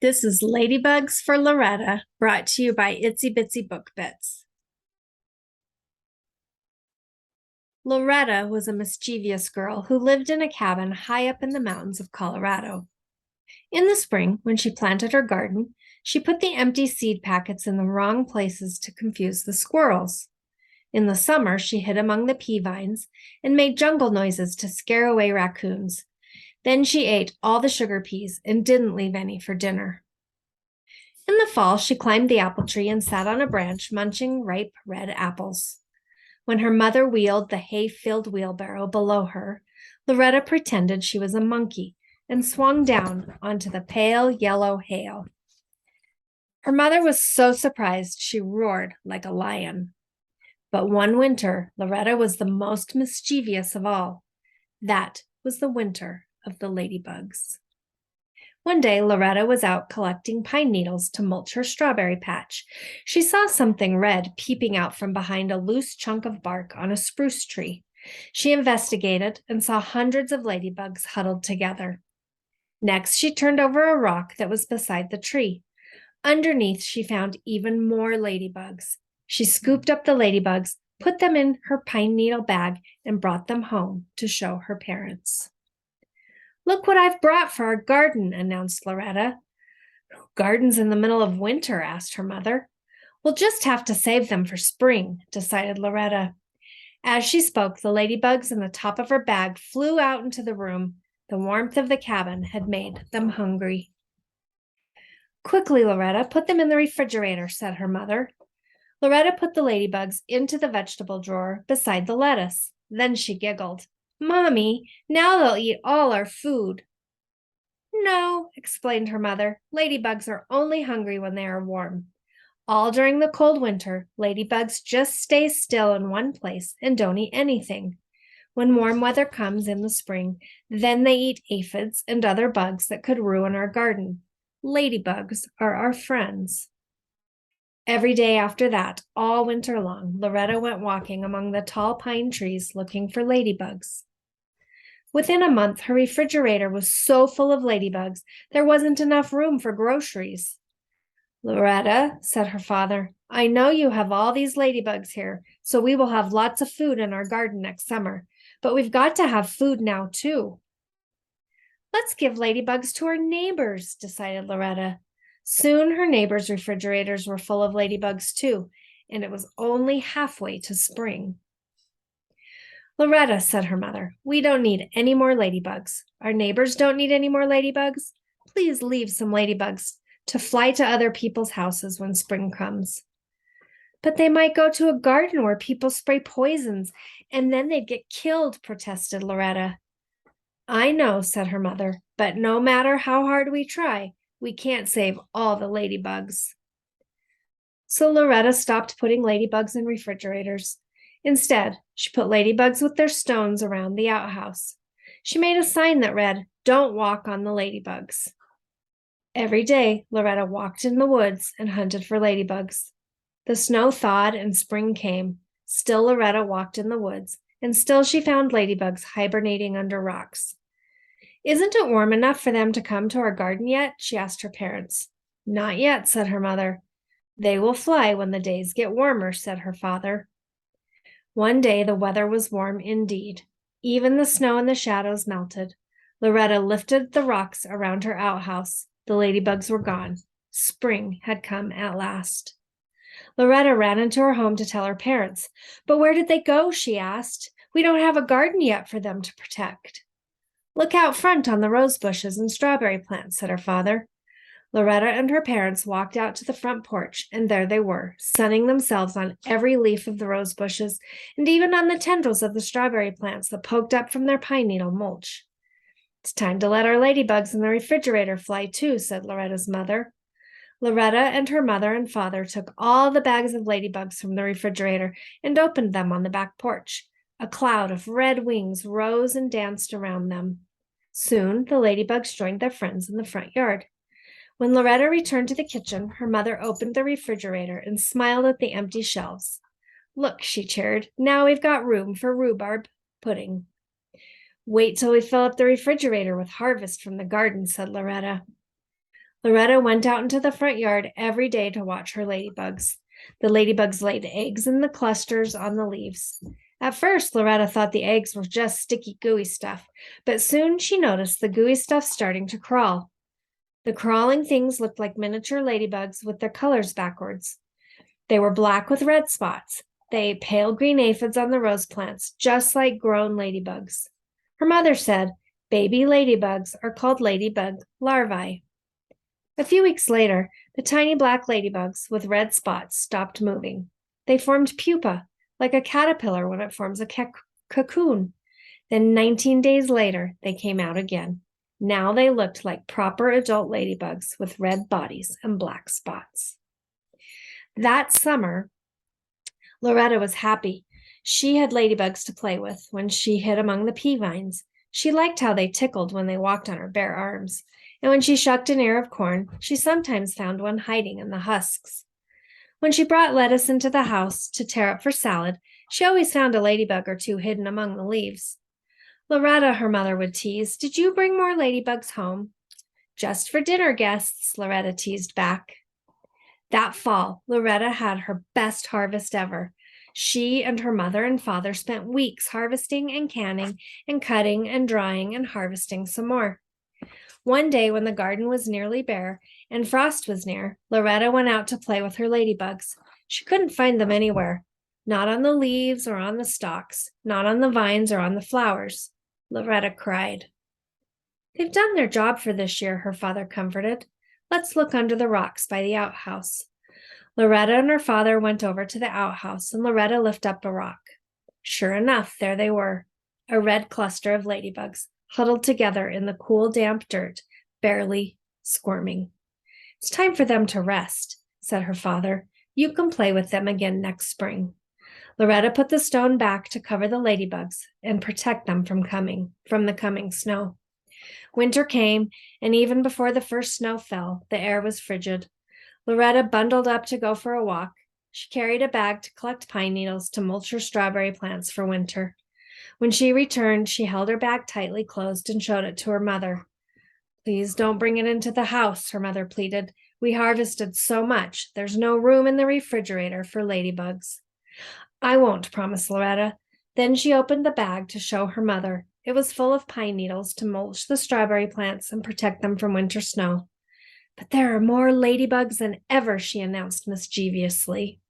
This is Ladybugs for Loretta, brought to you by Itsy Bitsy Book Bits. Loretta was a mischievous girl who lived in a cabin high up in the mountains of Colorado. In the spring, when she planted her garden, she put the empty seed packets in the wrong places to confuse the squirrels. In the summer, she hid among the pea vines and made jungle noises to scare away raccoons. Then she ate all the sugar peas and didn't leave any for dinner. In the fall, she climbed the apple tree and sat on a branch, munching ripe red apples. When her mother wheeled the hay-filled wheelbarrow below her, Loretta pretended she was a monkey and swung down onto the pale yellow hail. Her mother was so surprised she roared like a lion. But one winter, Loretta was the most mischievous of all. That was the winter of the ladybugs. One day, Loretta was out collecting pine needles to mulch her strawberry patch. She saw something red peeping out from behind a loose chunk of bark on a spruce tree. She investigated and saw hundreds of ladybugs huddled together. Next, she turned over a rock that was beside the tree. Underneath, she found even more ladybugs. She scooped up the ladybugs, put them in her pine needle bag, and brought them home to show her parents. "Look what I've brought for our garden," announced Loretta. "Garden's in the middle of winter?" asked her mother. "We'll just have to save them for spring," decided Loretta. As she spoke, the ladybugs in the top of her bag flew out into the room. The warmth of the cabin had made them hungry. "Quickly, Loretta, put them in the refrigerator," said her mother. Loretta put the ladybugs into the vegetable drawer beside the lettuce. Then she giggled. "Mommy, now they'll eat all our food." "No," explained her mother. "Ladybugs are only hungry when they are warm. All during the cold winter, ladybugs just stay still in one place and don't eat anything. When warm weather comes in the spring, then they eat aphids and other bugs that could ruin our garden. Ladybugs are our friends." Every day after that, all winter long, Loretta went walking among the tall pine trees looking for ladybugs. Within a month, her refrigerator was so full of ladybugs, there wasn't enough room for groceries. "Loretta," said her father, "I know you have all these ladybugs here, so we will have lots of food in our garden next summer. But we've got to have food now, too." "Let's give ladybugs to our neighbors," decided Loretta. Soon her neighbors' refrigerators were full of ladybugs, too, and it was only halfway to spring. "Loretta," said her mother, "we don't need any more ladybugs. Our neighbors don't need any more ladybugs. Please leave some ladybugs to fly to other people's houses when spring comes." "But they might go to a garden where people spray poisons, and then they'd get killed," protested Loretta. "I know," said her mother, "but no matter how hard we try, we can't save all the ladybugs." So Loretta stopped putting ladybugs in refrigerators. Instead, she put ladybugs with their stones around the outhouse. She made a sign that read, "Don't walk on the ladybugs." Every day, Loretta walked in the woods and hunted for ladybugs. The snow thawed and spring came. Still Loretta walked in the woods, and still she found ladybugs hibernating under rocks. "Isn't it warm enough for them to come to our garden yet?" she asked her parents. "Not yet," said her mother. "They will fly when the days get warmer," said her father. One day the weather was warm indeed. Even the snow and the shadows melted. Loretta lifted the rocks around her outhouse. The ladybugs were gone. Spring had come at last. Loretta ran into her home to tell her parents. "But where did they go?" she asked. "We don't have a garden yet for them to protect." "Look out front on the rose bushes and strawberry plants," said her father. Loretta and her parents walked out to the front porch, and there they were, sunning themselves on every leaf of the rose bushes and even on the tendrils of the strawberry plants that poked up from their pine needle mulch. "It's time to let our ladybugs in the refrigerator fly too," said Loretta's mother. Loretta and her mother and father took all the bags of ladybugs from the refrigerator and opened them on the back porch. A cloud of red wings rose and danced around them. Soon the ladybugs joined their friends in the front yard. When Loretta returned to the kitchen, her mother opened the refrigerator and smiled at the empty shelves. "Look," she cheered, "now we've got room for rhubarb pudding." "Wait till we fill up the refrigerator with harvest from the garden," said Loretta. Loretta went out into the front yard every day to watch her ladybugs. The ladybugs laid eggs in the clusters on the leaves. At first, Loretta thought the eggs were just sticky, gooey stuff, but soon she noticed the gooey stuff starting to crawl. The crawling things looked like miniature ladybugs with their colors backwards. They were black with red spots. They ate pale green aphids on the rose plants, just like grown ladybugs. Her mother said, baby ladybugs are called ladybug larvae. A few weeks later, the tiny black ladybugs with red spots stopped moving. They formed pupa, like a caterpillar when it forms a cocoon. Then 19 days later, they came out again. Now they looked like proper adult ladybugs with red bodies and black spots. That summer, Loretta was happy. She had ladybugs to play with when she hid among the pea vines. She liked how they tickled when they walked on her bare arms, and when she shucked an ear of corn, she sometimes found one hiding in the husks. When she brought lettuce into the house to tear up for salad, she always found a ladybug or two hidden among the leaves. Loretta, her mother would tease, did you bring more ladybugs home? Just for dinner guests, Loretta teased back. That fall, Loretta had her best harvest ever. She and her mother and father spent weeks harvesting and canning and cutting and drying and harvesting some more. One day when the garden was nearly bare and frost was near, Loretta went out to play with her ladybugs. She couldn't find them anywhere, not on the leaves or on the stalks, not on the vines or on the flowers. Loretta cried. They've done their job for this year, her father comforted. Let's look under the rocks by the outhouse. Loretta and her father went over to the outhouse, and Loretta lifted up a rock. Sure enough, there they were, a red cluster of ladybugs, huddled together in the cool, damp dirt, barely squirming. It's time for them to rest, said her father. You can play with them again next spring. Loretta put the stone back to cover the ladybugs and protect them from the coming snow. Winter came, and even before the first snow fell, the air was frigid. Loretta bundled up to go for a walk. She carried a bag to collect pine needles to mulch her strawberry plants for winter. When she returned, she held her bag tightly closed and showed it to her mother. Please don't bring it into the house, her mother pleaded. We harvested so much. There's no room in the refrigerator for ladybugs. I won't, promised Loretta. Then she opened the bag to show her mother. It was full of pine needles to mulch the strawberry plants and protect them from winter snow. But there are more ladybugs than ever, she announced mischievously.